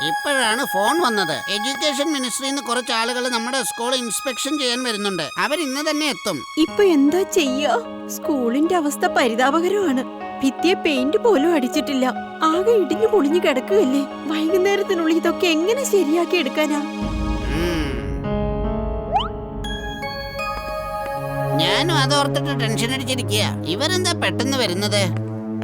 ഇപ്പോഴാണ് ഫോൺ വന്നത്. എഡ്യൂക്കേഷൻ മിനിസ്ട്രിന്ന് കുറച്ച് ആളുകൾ നമ്മുടെ സ്കൂൾ ഇൻസ്പെക്ഷൻ ചെയ്യാൻ വരുന്നുണ്ട്. അവർ ഇന്ന് തന്നെ എത്തും. ഇപ്പൊ എന്താ ചെയ്യാ? സ്കൂളിന്റെ അവസ്ഥ പരിതാപകരമാണ്. ഭിത്തിയെ പെയിന്റ് പോലും അടിച്ചിട്ടില്ല. ആകെ ഇടിഞ്ഞു പൊളിഞ്ഞു കിടക്കുകയല്ലേ. വൈകുന്നേരത്തിനുള്ളിൽ ഇതൊക്കെ എങ്ങനെ ശരിയാക്കി എടുക്കാനാ? ഞാനും അതോർത്തിട്ട് ടെൻഷൻ അടിച്ചിരിക്കുക. ഇവരെന്താ പെട്ടെന്ന് വരുന്നത്?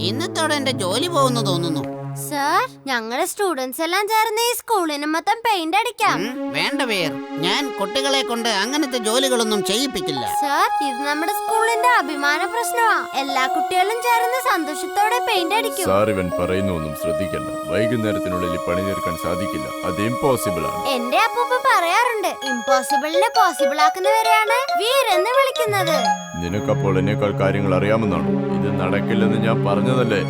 ഇന്നത്തോടെ എന്റെ ജോലി പോകുന്നു തോന്നുന്നു. സർ, ഞങ്ങളുടെ സ്റ്റുഡൻസ് എല്ലാം ചേർന്ന് ഈ സ്കൂളിന് മൊത്തം പെയിന്റ് അടിക്കാം. വേണ്ട വീർ, ഞാൻ കുട്ടികളെ കൊണ്ട് അങ്ങനത്തെ ജോലികളൊന്നും ചെയ്യിപ്പിക്കില്ല. സർ, ഇത് നമ്മുടെ സ്കൂളിന്റെ അഭിമാന പ്രശ്നമാ. എല്ലാ കുട്ടികളും ചേർന്ന് സന്തോഷത്തോടെ പെയിന്റ് അടിക്കും. സാർ, ഇവൻ പറയുന്നൊന്നും ശ്രദ്ധിക്കണ്ട. വൈകുന്നേരത്തിനുള്ളിൽ പണി തീർക്കാൻ സാധിക്കില്ല. അത് ഇമ്പോസിബിൾ ആണ്. എന്റെ അപ്പൂപ്പ പറയാറുണ്ട്, ഇമ്പോസിബിളിനെ പോസിബിൾ ആക്കുന്നവരെയാണ് വീർ എന്ന് വിളിക്കുന്നത്. നിനക്കപ്പോൾ എന്നേക്കാൾ കാര്യങ്ങൾ അറിയാമെന്നാണ്. ഇത് നടക്കില്ലെന്ന് ഞാൻ പറഞ്ഞതല്ലേ?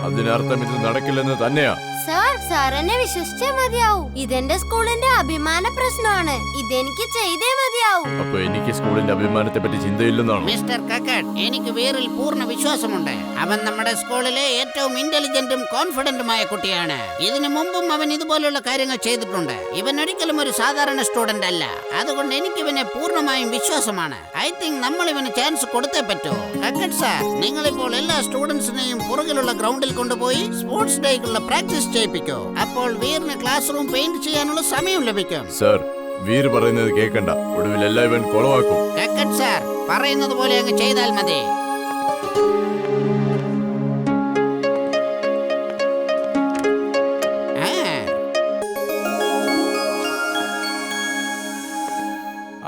അതിനർത്ഥം ഇത് നടക്കില്ലെന്ന് തന്നെയാ. സർ, സാർ എന്നെ വിശ്വസിച്ചേ മതിയാവൂ. ഇതെന്റെ സ്കൂളിന്റെ അഭിമാന പ്രശ്നമാണ്. ഇതെനിക്ക് ചെയ്തേ മതിയാവൂ. അപ്പൊ എനിക്ക് സ്കൂളിന്റെ അഭിമാനത്തെ പറ്റി ചിന്തയില്ലെന്നാണ്. മിസ്റ്റർ കക്കട്ട്, എനിക്ക് വീറിൽ പൂർണ്ണ വിശ്വാസമുണ്ട്. അവൻ നമ്മുടെ സ്കൂളിലെ ഏറ്റവും ഇന്റലിജന്റും കോൺഫിഡന്റുമായ കുട്ടിയാണ്. ഇതിനു മുമ്പും അവൻ ഇതുപോലുള്ള കാര്യങ്ങൾ ചെയ്തിട്ടുണ്ട്. ഇവൻ ഒരിക്കലും ഒരു സാധാരണ സ്റ്റുഡന്റ് അല്ല. അതുകൊണ്ട് എനിക്ക് ഇവനെ പൂർണ്ണമായും വിശ്വാസമാണ്. ഐ തിങ്ക് നമ്മൾ ഇവന് ചാൻസ് കൊടുത്തേ പറ്റൂ. കക്കട്ട് സാർ, നിങ്ങളിപ്പോൾ എല്ലാ സ്റ്റുഡൻസിനെയും പുറകിലുള്ള ഗ്രൗണ്ടിൽ കൊണ്ടുപോയി സ്പോർട്സ് ഡേക്കുള്ള പ്രാക്ടീസ് ചെയ്യിപ്പിക്കോ. അപ്പോൾ വീറിന് ക്ലാസ് റൂം പെയിന്റ് ചെയ്യാനുള്ള സമയം ലഭിക്കും. സാർ, വീർ പറയുന്നത് കേൾക്കണ്ട. ഒടുവിൽ എല്ലാം ഇവൻ കൊളവാക്കും. കക്കട്ട് സാർ പറയുന്നത് പോലെ അങ്ങ് ചെയ്താൽ മതി.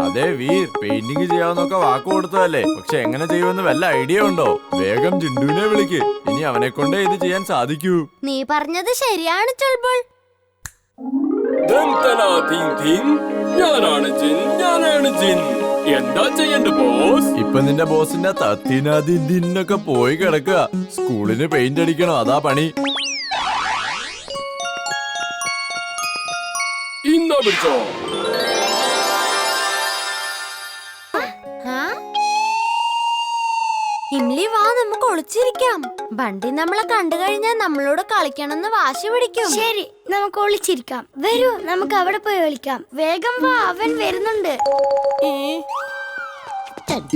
അതെ വീർ, പെയിന്റിംഗ് ചെയ്യാവുന്നൊക്കെ വാക്ക് കൊടുത്തതല്ലേ. പക്ഷെ എങ്ങനെ ചെയ്യുമെന്ന് വല്ല ഐഡിയ ഉണ്ടോ? വേഗം ജിണ്ടുവിനെ വിളിക്ക്. ഇനി അവനെ കൊണ്ടേ ഇത് ചെയ്യാൻ സാധിക്കൂ. നീ പറഞ്ഞത് ശരിയാണ് ചുൾബുൾ. എന്താ ചെയ്യണ്ട ബോസ്? ഇപ്പൊ നിന്റെ ബോസിന്റെ തത്തിനൊക്കെ പോയി കിടക്കുക. സ്കൂളിന് പെയിന്റ് അടിക്കണം, അതാ പണി. ഇന്നാ പിടിച്ചോ. ഇംലി, വാ, നമുക്ക് ഒളിച്ചിരിക്കാം. ബണ്ടി നമ്മളെ കണ്ടു കഴിഞ്ഞാൽ നമ്മളോട് കളിക്കണമെന്ന് വാശി പിടിക്കും. ശരി, നമുക്ക് ഒളിച്ചിരിക്കാം. വരൂ, നമുക്ക് അവിടെ പോയി ഒളിക്കാം. വേഗം വാ, അവൻ വരുന്നുണ്ട്.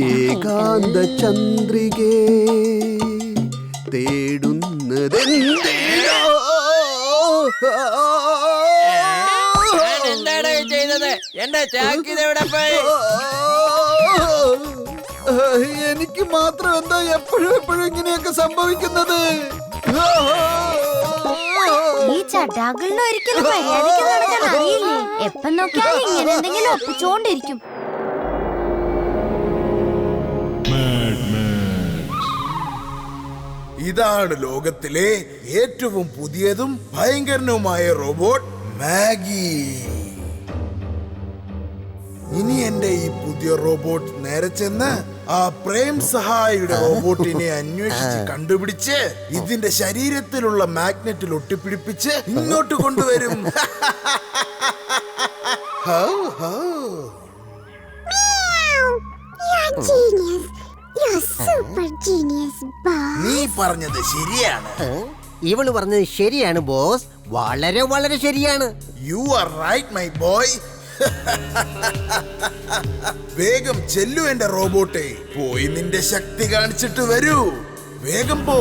ഏകാന്ത ചന്ദ്രികേ തേടുന്നതെന്തോ. എന്താണ് ചെയ്തത്? എന്റെ ചാക്കിത് എവിടെ പോയി? എനിക്ക് മാത്രം എന്താ എപ്പോഴും ഇങ്ങനെയൊക്കെ സംഭവിക്കുന്നത്? ഈ ചട്ടാകളിന് ഒരിക്കലും മര്യാദയ്ക്ക് നടക്കാൻ അറിയില്ലേ? എപ്പം നോക്കിയാലും ഇങ്ങനെ എന്തെങ്കിലും ഒപ്പിച്ചോണ്ടിരിക്കും. ഇതാണ് ലോകത്തിലെ ഏറ്റവും പുതിയതും ഭയങ്കരനുമായ റോബോട്ട് മാഗി. ഇനി എന്റെ ഈ പുതിയ റോബോട്ട് നേരെ ചെന്ന് ആ പ്രേം സഹായിയുടെ റോബോട്ടിനെ അന്വേഷിച്ച് കണ്ടുപിടിച്ച് ഇതിന്റെ ശരീരത്തിലുള്ള മാഗ്നറ്റിൽ ഒട്ടിപ്പിടിപ്പിച്ച് ഇങ്ങോട്ട് കൊണ്ടുവരും. നീ പറഞ്ഞത് ശരിയാണ്. ഇവള് പറഞ്ഞത് ശരിയാണ് ബോസ്. വളരെ വളരെ ശരിയാണ്. You are right my boy. വേഗം ചെല്ലു എന്റെ റോബോട്ടെ. പോയി നിന്റെ ശക്തി കാണിച്ചിട്ട് വരൂ. വേഗം പോ.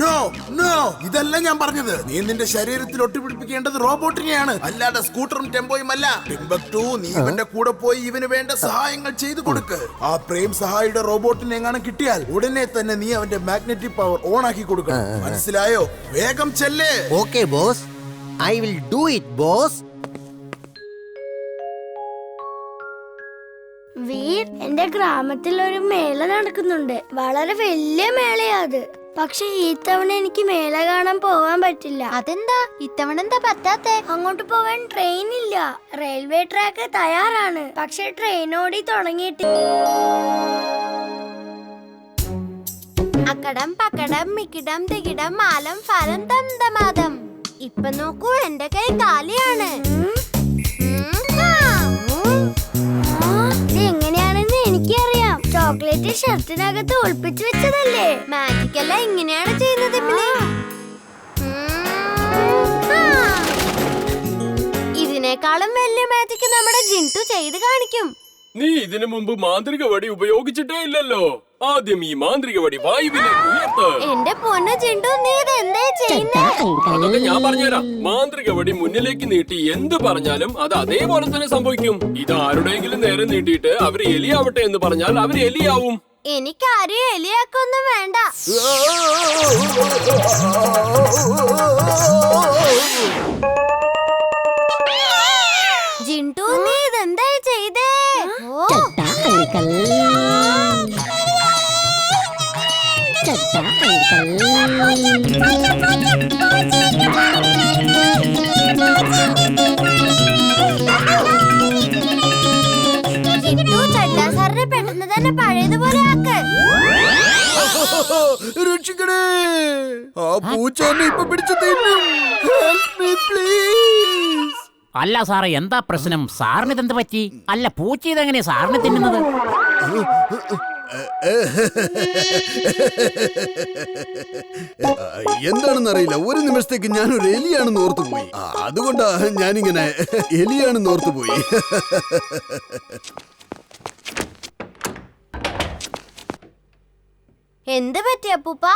നോ നോ, ഇതല്ല ഞാൻ പറഞ്ഞത്. നീ നിന്റെ ശരീരത്തിൽ ഒട്ടിപ്പിടിപ്പിക്കേണ്ടത് റോബോട്ടിനെയാണ്, അല്ലാതെ സ്കൂട്ടറും ടെമ്പോയും അല്ല. ടിംബക്ടു, നീ ഇവന്റെ കൂടെ പോയി ഇവന് വേണ്ട സഹായങ്ങൾ ചെയ്തു കൊടുക്ക്. ആ പ്രേം സഹായിയുടെ റോബോട്ടിനെ എങ്ങാനും കിട്ടിയാൽ ഉടനെ തന്നെ നീ അവന്റെ മാഗ്നറ്റിക് പവർ ഓൺ ആക്കി കൊടുക്കണം. മനസ്സിലായോ? വേഗം ചെല്ലേ. Okay boss, I will do it boss. Veer, എന്റെ ഗ്രാമത്തിൽ ഒരു മേള നടക്കുന്നുണ്ട്. വളരെ വലിയ മേളയാ അത്. പക്ഷെ ഈ തവണ എനിക്ക് മേള കാണാൻ പോകാൻ പറ്റില്ല. അതെന്താ ഇത്തവണ എന്താ പറ്റാത്തെ? അങ്ങോട്ട് പോകാൻ ട്രെയിൻ ഇല്ല. റെയിൽവേ ട്രാക്ക് തയ്യാറാണ്, പക്ഷെ ട്രെയിൻ ഓടി തുടങ്ങിയിട്ട്. അക്കടം പക്കടം മിക്കിടം തികിടം മാലം ഫലം തന്തമാദം. ഇപ്പൊ നോക്കൂ, എന്റെ കൈ കാലിയാണ്. ഇത് എങ്ങനെയാണ് ടെന്റിനകത്ത് ഒളിപ്പിച്ചു വെച്ചതല്ലേ? മാജിക് എല്ലാം ഇങ്ങനെയാണ് ചെയ്യുന്നത് ഇമ്മിണി. ഇതിനേക്കാളും വലിയ മാജിക് നമ്മുടെ ജിൻടു ചെയ്ത് കാണിക്കും. നീ ഇതിനു മുമ്പ് മാന്ത്രിക വടി ഉപയോഗിച്ചിട്ടേ ഇല്ലല്ലോ. ആദ്യം ഈ മാന്ത്രിക വടി വായുവിലേക്ക് ഉയർത്ത്. എന്റെ പൊന്നു ജിൻടു, നീ ഇത് എന്തേ ചെയ്യുന്നേ? അതൊക്കെ ഞാൻ പറഞ്ഞുതരാം. മാന്ത്രിക വടി മുന്നിലേക്ക് നീട്ടി എന്ത് പറഞ്ഞാലും അത് അതേപോലെ തന്നെ സംഭവിക്കും. ഇത് ആരുടെയെങ്കിലും നേരെ നീട്ടിയിട്ട് അവര് എലിയാവട്ടെ എന്ന് പറഞ്ഞാൽ അവര് എലിയാവും. എനിക്കാരും എലിയാക്കൊന്നും വേണ്ട. ജിൻടു, നീ ഇതെന്തായി ചെയ്തേ? ജിൻടു, ചഡ്ഡാ സാറിനെ പെട്ടെന്ന് തന്നെ പഴയതുപോലെ ആക്ക്. രക്ഷിക്കണേ, ആ പൂച്ച എന്നെ ഇപ്പൊ പിടിച്ചു തിന്നും. Help me, please. അല്ല സാറേ, എന്താ പ്രശ്നം? സാറിന് ഇതെന്ത് പറ്റി? അല്ല, പൂച്ച ഇതെങ്ങനെയാ സാറിന് തിന്നുന്നത്? എന്താണെന്നറിയില്ല, ഒരു നിമിഷത്തേക്ക് ഞാൻ ഒരു എലിയാണെന്ന് ഓർത്തുപോയി. അതുകൊണ്ടാ ഞാനിങ്ങനെ എലിയാണെന്ന് ഓർത്തുപോയി. എന്ത് പറ്റി അപ്പൂപ്പ?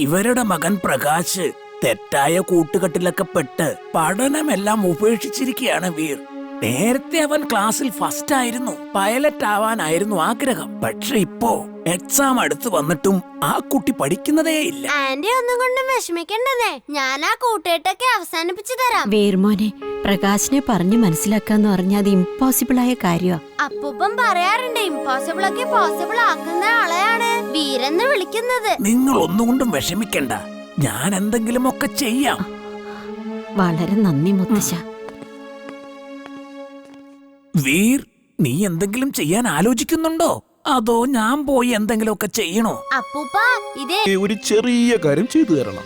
ഇവരുടെ മകൻ പ്രകാശ് തെറ്റായ കൂട്ടുകെട്ടിലൊക്കെ പെട്ട് പഠനമെല്ലാം ഉപേക്ഷിച്ചിരിക്കുകയാണ് വീർ. നേരത്തെ അവൻ ക്ലാസ്സിൽ ഫസ്റ്റ് ആയിരുന്നു, പൈലറ്റ് ആവാനായിരുന്നു ആഗ്രഹം. പക്ഷെ ഇപ്പോ എക്സാം അടുത്ത് വന്നിട്ടും ആ കുട്ടി പഠിക്കുന്നതേ ഇല്ല. ആന്റി ഒന്നും കൊണ്ടും വിഷമിക്കണ്ടതേ, ഞാൻ ആ കൂട്ടുകെട്ടൊക്കെ അവസാനിപ്പിച്ചു തരാം. വേർമോനെ, പ്രകാശിനെ പറഞ്ഞു മനസ്സിലാക്കാന്ന് പറഞ്ഞാൽ അത് ഇമ്പോസിബിൾ ആയ കാര്യമാ. അപ്പൂപ്പൻ പറയാറുണ്ട്, ഇമ്പോസിബിൾ ഒക്കെ പോസിബിൾ ആക്കുന്ന ആളെയാണ് വീരെന്ന് വിളിക്കുന്നത്. നിങ്ങൾ ഒന്നുകൊണ്ടും വിഷമിക്കണ്ട, ഞാൻ എന്തെങ്കിലും ഒക്കെ ചെയ്യാം. വളരെ നന്ദി മുത്തശ്ശ. വീർ, നീ എന്തെങ്കിലും ചെയ്യാൻ ആലോചിക്കുന്നുണ്ടോ? അതോ ഞാൻ പോയി എന്തെങ്കിലുമൊക്കെ ചെയ്യണോ? അപ്പൂപ്പ, ഇതേ ഒരു ചെറിയ കാര്യം ചെയ്തു തരണം.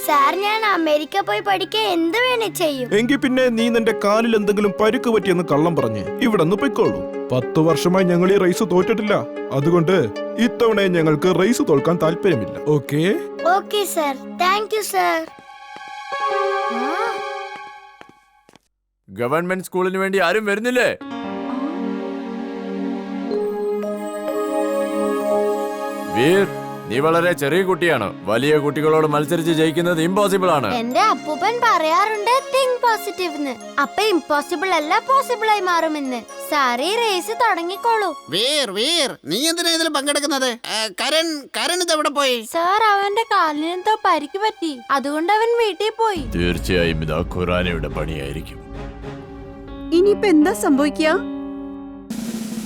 സാർ, ഞാൻ അമേരിക്ക പോയി പഠിക്കാൻ എന്ത് വേണേ ചെയ്യും. എങ്കിൽ പിന്നെ നീ നിന്റെ കാലിൽ എന്തെങ്കിലും പരുക്ക് പറ്റിയെന്ന് കള്ളം പറഞ്ഞ് ഇവിടെ നിന്ന് പൊയ്ക്കോളൂ. 10 വർഷമായി ഞങ്ങൾ ഈ റേസ് തോറ്റിട്ടില്ല. അതുകൊണ്ട് ഇത്തവണ ഞങ്ങൾക്ക് റേസ് തോൽക്കാൻ താല്പര്യമില്ല. Okay? Okay sir, thank you sir. Government സ്കൂളിന് വേണ്ടി ആരും വരുന്നില്ലേ? വീർ, നീ വളരെ ചെറിയ കുട്ടിയാണ്. വലിയ കുട്ടികളോട് മത്സരിച്ച് ജയിക്കുന്നത് ഇമ്പോസിബിൾ ആണ്. എന്റെ അപ്പൂപ്പൻ പറയാറുണ്ട് തിങ്ക് പോസിറ്റീവ് എന്ന്. അപ്പൊ ഇമ്പോസിബിൾ അല്ല പോസിബിൾ ആയി മാറുമെന്ന്. സാറി റേസ് തുടങ്ങിക്കോളൂ. വീർ, നീ എന്തിനാ ഇതിൽ പങ്കെടുക്കുന്നത്? കരൺ ഇതെവിടെ പോയി? സാർ, അവന്റെ കാലിനെന്തോ പരിക്ക് പറ്റി, അതുകൊണ്ട് അവൻ വീട്ടിൽ പോയി. തീർച്ചയായും ഇതാ ഖുറാനയുടെ പണിയായിരിക്കും. ഇനിയിപ്പോ എന്താ സംഭവിക്കുക?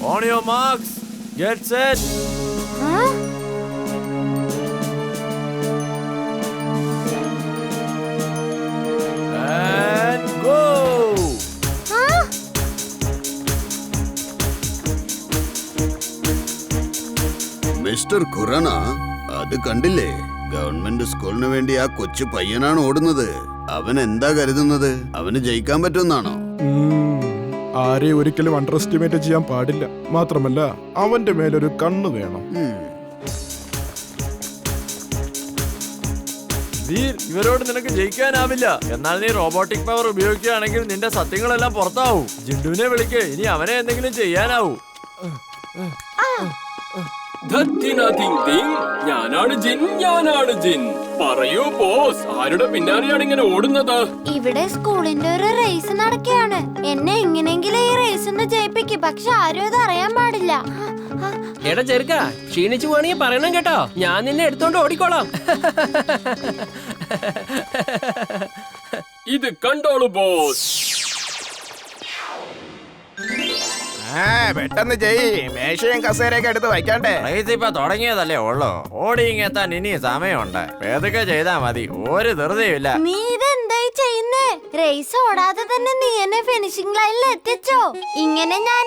On your marks, get set. And go. Mister Khurana, അത് കണ്ടില്ലേ? ഗവൺമെന്റ് സ്കൂളിന് വേണ്ടി ആ കൊച്ചു പയ്യനാണ് ഓടുന്നത്. അവൻ എന്താ കരുതുന്നത്? അവന് ജയിക്കാൻ പറ്റുമെന്നാണോ? ആരെയും ഒരിക്കലും അണ്ടർ എസ്റ്റിമേറ്റ് ചെയ്യാൻ പാടില്ല. മാത്രമല്ല, അവന്റെ മേലൊരു കണ്ണ് വേണം. വീർ, ഇവരോട് നിനക്ക് ജയിക്കാനാവില്ല. എന്നാൽ നീ റോബോട്ടിക് പവർ ഉപയോഗിക്കുകയാണെങ്കിൽ നിന്റെ സത്യങ്ങളെല്ലാം പുറത്താവും. ജിണ്ടുവിനെ വിളിക്ക്, ഇനി അവനെ എന്തെങ്കിലും ചെയ്യാനാവൂ. ഞാനാണ് ജിൻ. പറയൂ ബോസ്, ആരുടെ പിന്നാലെയാണ് ഇങ്ങനെ ഓടുന്നത്? ഇവിടെ സ്കൂളിന്റെ ഒരു റേസ് നടക്കുകയാണ്. എന്നെ എങ്ങനെയെങ്കിലും ഈ റേസ് ഒന്ന് ജയിപ്പിക്കും, പക്ഷെ ആരും അത് അറിയാൻ പാടില്ല. എടാ ചെറുക്ക, ക്ഷീണിച്ചു പോവാണെങ്കിൽ പറയണം കേട്ടോ, ഞാൻ നിന്നെ എടുത്തോണ്ട് ഓടിക്കോളാം. ഇത് കണ്ടോളൂ ബോസ്. പെട്ടെന്ന് ചെയ്യ്, മേശയും കസേരയൊക്കെ എടുത്ത് വയ്ക്കണ്ടേ? റേസ് ഇപ്പൊ തുടങ്ങിയതല്ലേ ഉള്ളൂ. ഓടിങ്ങെത്താൻ ഇനി സമയമുണ്ട്. ഏതൊക്കെ ചെയ്താ മതി, ഒരു ധൃതിയില്ല. നീ ഇതെന്തായി ചെയ്യുന്നേ? റേസ് ഓടാതെ തന്നെ നീ എന്നെ ഫിനിഷിംഗ് ലൈനിൽ എത്തിച്ചോ. ഇങ്ങനെ ഞാൻ